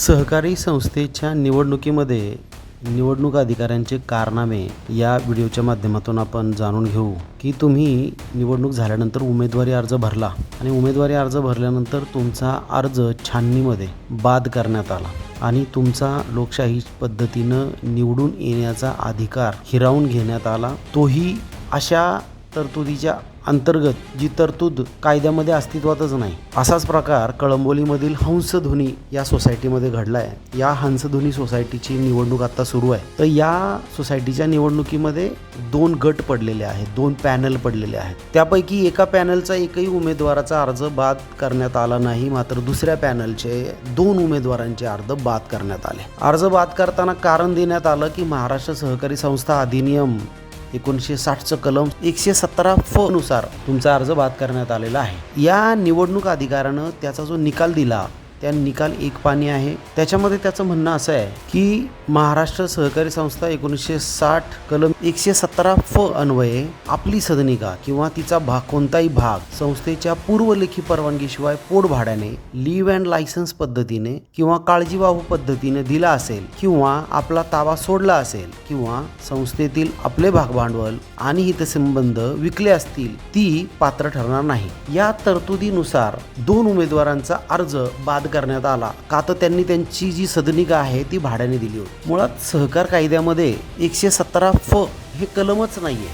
सहकारी संस्थेच्या निवडणुकीमध्ये निवडणूक अधिकाऱ्यांचे कारनामे या व्हिडिओच्या माध्यमातून आपण जाणून घेऊ की तुम्ही निवडणूक झाल्यानंतर उमेदवारी अर्ज भरला आणि उमेदवारी अर्ज भरल्यानंतर तुमचा अर्ज छाननीमध्ये बाद करण्यात आला आणि तुमचा लोकशाही पद्धतीनं निवडून येण्याचा अधिकार हिरावून घेण्यात आला, तोही अशा तरतुदीच्या अंतर्गत जी तरतूद कायद्यामध्ये अस्तित्वातच नाही। असाच प्रकार कळंबोलीमधील हंसध्वनी या सोसायटीमध्ये घडला आहे। या हंसध्वनी सोसायटीची निवडणूक आता सुरू आहे। तर या सोसायटीच्या निवडणुकीमध्ये दोन गट पडलेले आहेत, दोन पॅनल पडलेले आहेत। त्यापैकी एका पॅनलचा एकही उमेदवाराचा अर्ज बाद करण्यात आला नाही, मात्र दुसऱ्या पॅनलचे दोन उमेदवारांचे अर्ज बाद करण्यात आले। अर्ज बाद करताना कारण देण्यात आलं की महाराष्ट्र सहकारी संस्था अधिनियम 1960चं कलम 117 नुसार तुमचा अर्ज बाद करण्यात आलेला आहे। या निवडणूक अधिकाऱ्यानं त्याचा जो निकाल दिला त्या निकाल एक पानी आहे। त्याच्यामध्ये त्याचं म्हणणं असं आहे की महाराष्ट्र सहकारी संस्था 1960 कलम 117 अन्वये आपली सदनिका किंवा तिचा भाग कोणताही भाग संस्थेच्या पूर्वलेखी परवानगीशिवाय पोटभाड्याने लिव्ह अँड लायसन्स पद्धतीने किंवा काळजीवाहू पद्धतीने दिला असेल किंवा आपला ताबा सोडला असेल किंवा संस्थेतील आपले भागभांडवल आणि हितसंबंध विकले असतील ती पात्र ठरणार नाही। या तरतुदीनुसार दोन उमेदवारांचा अर्ज बाद करण्यात आला का तर त्यांनी त्यांची जी सदनिका आहे ती भाड्याने दिली होती। मुळात सहकार कायद्यामध्ये 117 हे कलमच नाहीये।